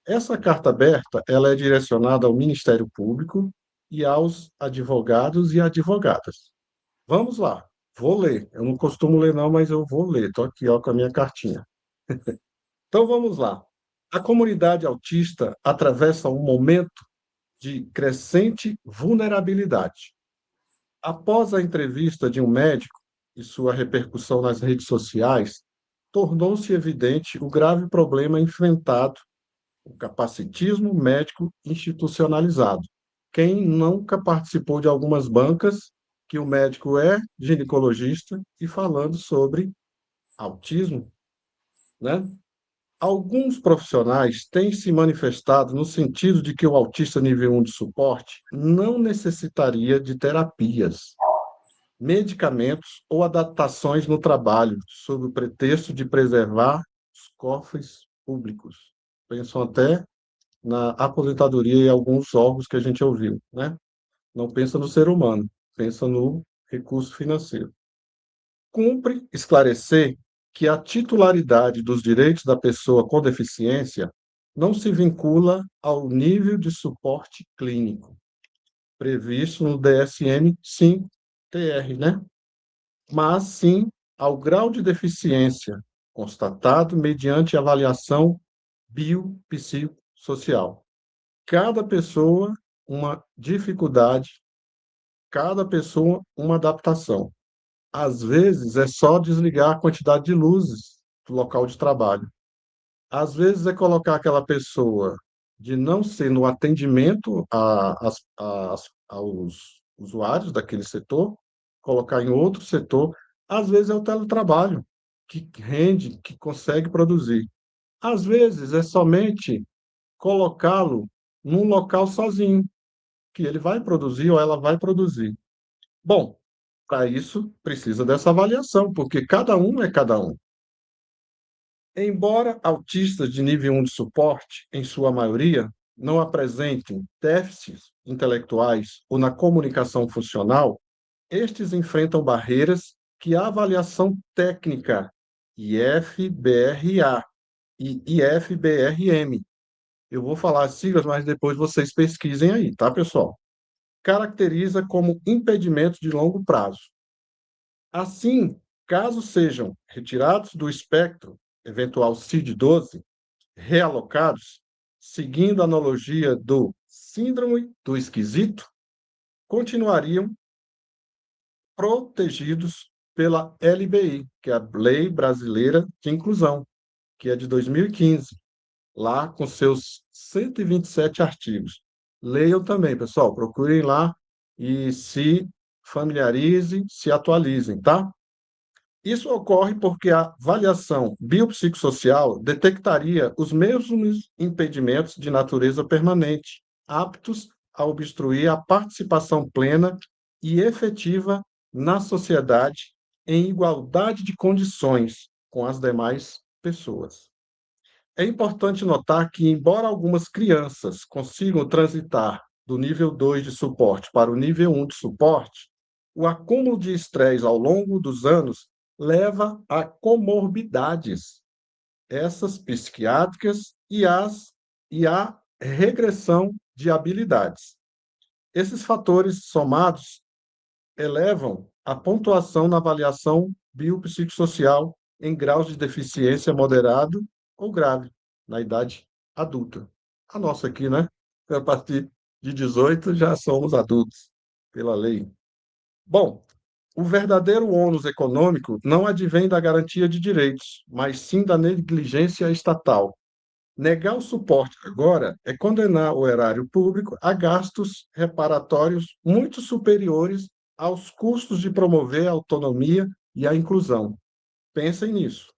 Essa carta aberta, ela é direcionada ao Ministério Público e aos advogados e advogadas. Vamos lá, vou ler. Eu não costumo ler não, mas eu vou ler. Estou aqui, ó, com a minha cartinha. Então vamos lá. A comunidade autista atravessa um momento de crescente vulnerabilidade. Após a entrevista de um médico e sua repercussão nas redes sociais, tornou-se evidente o grave problema enfrentado, o capacitismo médico institucionalizado. Quem nunca participou de algumas bancas que o médico é ginecologista e falando sobre autismo, né? Alguns profissionais têm se manifestado no sentido de que o autista nível 1 de suporte não necessitaria de terapias, medicamentos ou adaptações no trabalho, sob o pretexto de preservar os cofres públicos. Pensam até na aposentadoria e alguns órgãos que a gente ouviu, né? Não pensa no ser humano, pensa no recurso financeiro. Cumpre esclarecer que a titularidade dos direitos da pessoa com deficiência não se vincula ao nível de suporte clínico previsto no DSM-5-TR, né? Mas sim ao grau de deficiência constatado mediante avaliação biopsicossocial. Cada pessoa uma dificuldade, cada pessoa uma adaptação. Às vezes é só desligar a quantidade de luzes do local de trabalho. Às vezes é colocar aquela pessoa de não ser no atendimento aos usuários daquele setor, colocar em outro setor. Às vezes é o teletrabalho que rende, que consegue produzir. Às vezes é somente colocá-lo num local sozinho, que ele vai produzir ou ela vai produzir. Bom, para isso precisa dessa avaliação, porque cada um é cada um. Embora autistas de nível 1 de suporte, em sua maioria, não apresentem déficits intelectuais ou na comunicação funcional, estes enfrentam barreiras que a avaliação técnica IFBRA e IFBRM, eu vou falar as siglas, mas depois vocês pesquisem aí, tá, pessoal? Caracteriza como impedimentos de longo prazo. Assim, caso sejam retirados do espectro eventual CID-12, realocados, seguindo a analogia do síndrome do esquisito, continuariam protegidos pela LBI, que é a Lei Brasileira de Inclusão, que é de 2015, lá com seus 127 artigos. Leiam também, pessoal, procurem lá e se familiarizem, se atualizem, tá? Isso ocorre porque a avaliação biopsicossocial detectaria os mesmos impedimentos de natureza permanente, aptos a obstruir a participação plena e efetiva na sociedade em igualdade de condições com as demais pessoas. É importante notar que, embora algumas crianças consigam transitar do nível 2 de suporte para o nível 1 de suporte, o acúmulo de estresse ao longo dos anos leva a comorbidades, essas psiquiátricas e a regressão de habilidades. Esses fatores somados elevam a pontuação na avaliação biopsicossocial em graus de deficiência moderado ou grave na idade adulta. A nossa aqui, né? A partir de 18 já somos adultos pela lei. Bom, o verdadeiro ônus econômico não advém da garantia de direitos, mas sim da negligência estatal. Negar o suporte agora é condenar o erário público a gastos reparatórios muito superiores aos custos de promover a autonomia e a inclusão. Pensem nisso.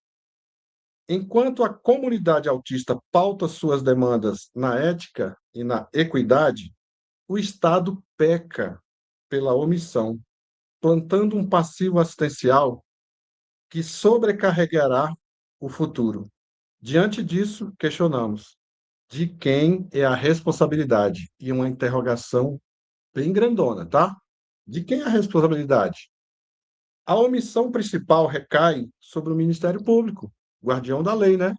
Enquanto a comunidade autista pauta suas demandas na ética e na equidade, o Estado peca pela omissão, plantando um passivo assistencial que sobrecarregará o futuro. Diante disso, questionamos: de quem é a responsabilidade? E uma interrogação bem grandona, tá? De quem é a responsabilidade? A omissão principal recai sobre o Ministério Público, guardião da lei, né?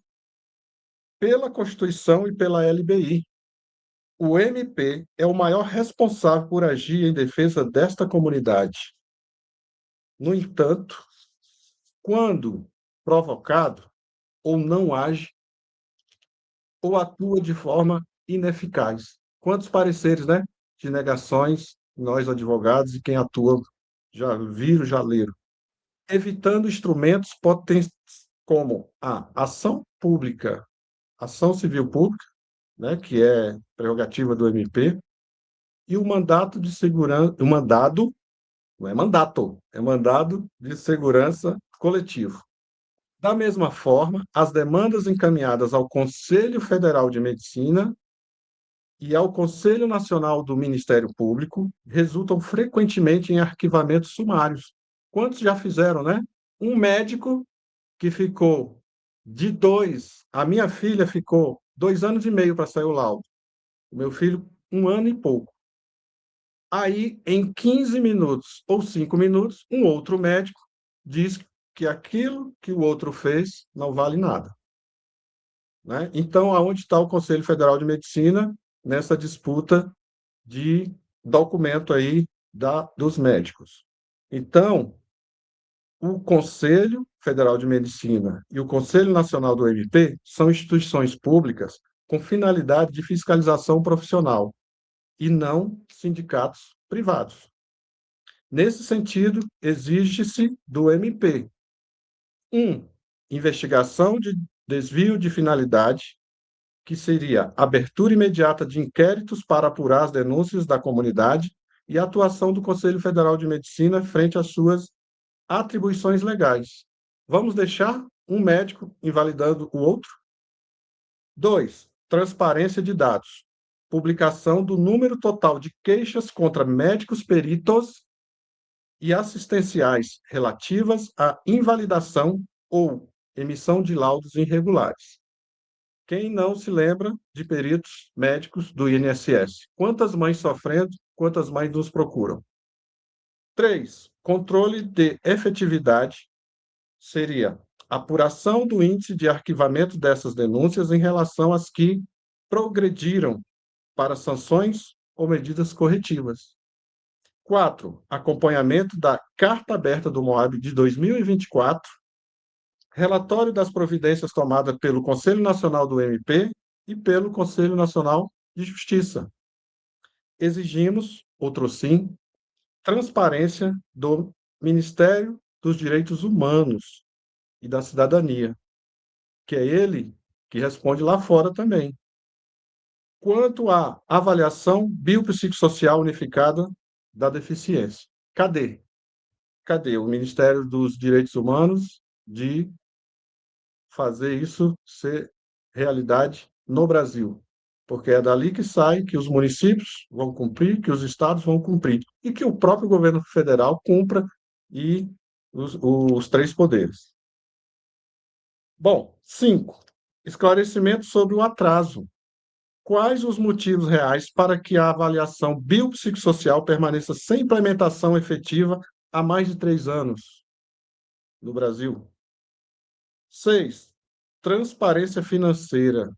pela Constituição e pela LBI. O MP é o maior responsável por agir em defesa desta comunidade. No entanto, quando provocado, ou não age, ou atua de forma ineficaz. Quantos pareceres, né, de negações, nós advogados e quem atua já viram, já leram. Evitando instrumentos potentes como a ação pública, ação civil pública, né, que é prerrogativa do MP, e o mandato de segurança, o mandado, não é mandato, é mandado de segurança coletivo. Da mesma forma, as demandas encaminhadas ao Conselho Federal de Medicina e ao Conselho Nacional do Ministério Público resultam frequentemente em arquivamentos sumários. Quantos já fizeram, né? Um médico que ficou a minha filha ficou 2 anos e meio para sair o laudo, o meu filho 1 ano e pouco. Aí, em 15 minutos ou 5 minutos, um outro médico diz que aquilo que o outro fez não vale nada, né? Então, aonde está o Conselho Federal de Medicina nessa disputa de documento aí dos médicos? Então, o Conselho Federal de Medicina e o Conselho Nacional do MP são instituições públicas com finalidade de fiscalização profissional e não sindicatos privados. Nesse sentido, exige-se do MP investigação de desvio de finalidade, que seria abertura imediata de inquéritos para apurar as denúncias da comunidade e a atuação do Conselho Federal de Medicina frente às suas atribuições legais. Vamos deixar um médico invalidando o outro? 2. Transparência de dados. Publicação do número total de queixas contra médicos peritos e assistenciais relativas à invalidação ou emissão de laudos irregulares. Quem não se lembra de peritos médicos do INSS? Quantas mães sofrendo, quantas mães nos procuram? 3. Controle de efetividade seria apuração do índice de arquivamento dessas denúncias em relação às que progrediram para sanções ou medidas corretivas. 4. Acompanhamento da Carta Aberta do Moab de 2024, relatório das providências tomadas pelo Conselho Nacional do MP e pelo Conselho Nacional de Justiça. Exigimos, outro sim, transparência do Ministério dos Direitos Humanos e da Cidadania, que é ele que responde lá fora também. Quanto à avaliação biopsicossocial unificada da deficiência. Cadê? Cadê o Ministério dos Direitos Humanos de fazer isso ser realidade no Brasil? Porque é dali que sai que os municípios vão cumprir, que os estados vão cumprir, e que o próprio governo federal cumpra e os três poderes. Bom, 5. Esclarecimento sobre o atraso. Quais os motivos reais para que a avaliação biopsicossocial permaneça sem implementação efetiva há mais de 3 anos no Brasil? 6. Transparência financeira.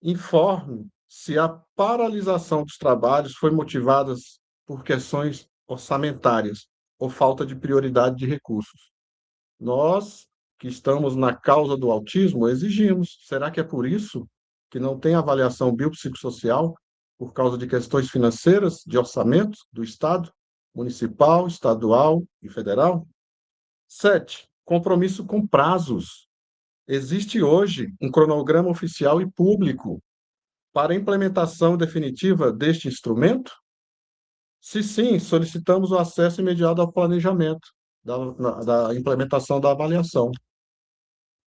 Informe se a paralisação dos trabalhos foi motivada por questões orçamentárias ou falta de prioridade de recursos. Nós, que estamos na causa do autismo, exigimos. Será que é por isso que não tem avaliação biopsicossocial? Por causa de questões financeiras, de orçamento do Estado, municipal, estadual e federal? 7. Compromisso com prazos. Existe hoje um cronograma oficial e público para a implementação definitiva deste instrumento? Se sim, solicitamos o acesso imediato ao planejamento da implementação da avaliação.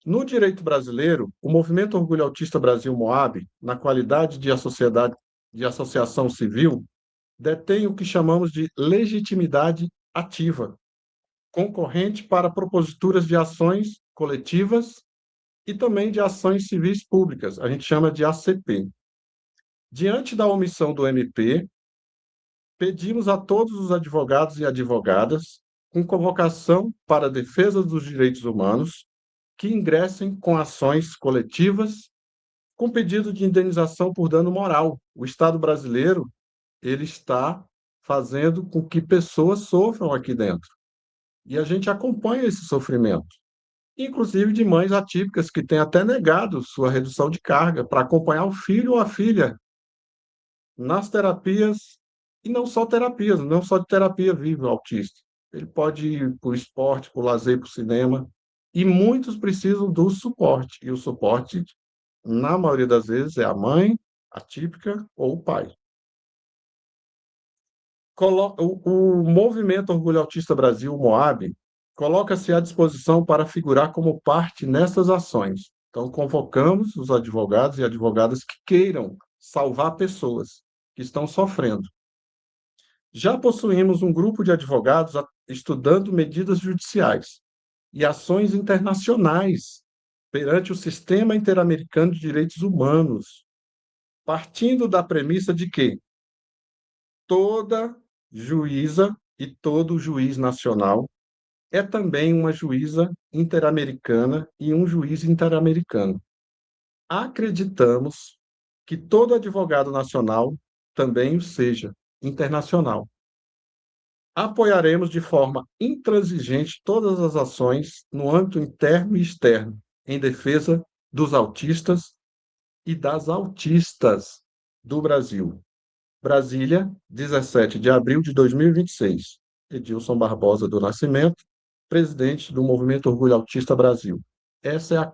No direito brasileiro, o Movimento Orgulho Autista Brasil Moab, na qualidade de associação civil, detém o que chamamos de legitimidade ativa, concorrente para proposituras de ações coletivas e também de ações civis públicas, a gente chama de ACP. Diante da omissão do MP, pedimos a todos os advogados e advogadas, com convocação para a defesa dos direitos humanos, que ingressem com ações coletivas com pedido de indenização por dano moral. O Estado brasileiro, ele está fazendo com que pessoas sofram aqui dentro. E a gente acompanha esse sofrimento, inclusive de mães atípicas que têm até negado sua redução de carga para acompanhar o filho ou a filha nas terapias, e não só terapias, não só de terapia vive o autista. Ele pode ir para o esporte, para o lazer, para o cinema, e muitos precisam do suporte. E o suporte, na maioria das vezes, é a mãe, a típica, ou o pai. O Movimento Orgulho Autista Brasil, o MOAB, coloca-se à disposição para figurar como parte nessas ações. Então, convocamos os advogados e advogadas que queiram salvar pessoas que estão sofrendo. Já possuímos um grupo de advogados estudando medidas judiciais e ações internacionais perante o Sistema Interamericano de Direitos Humanos, partindo da premissa de que toda juíza e todo juiz nacional é também uma juíza interamericana e um juiz interamericano. Acreditamos que todo advogado nacional também o seja internacional. Apoiaremos de forma intransigente todas as ações no âmbito interno e externo em defesa dos autistas e das autistas do Brasil. Brasília, 17 de abril de 2026. Edilson Barbosa do Nascimento, presidente do Movimento Orgulho Autista Brasil. Essa é a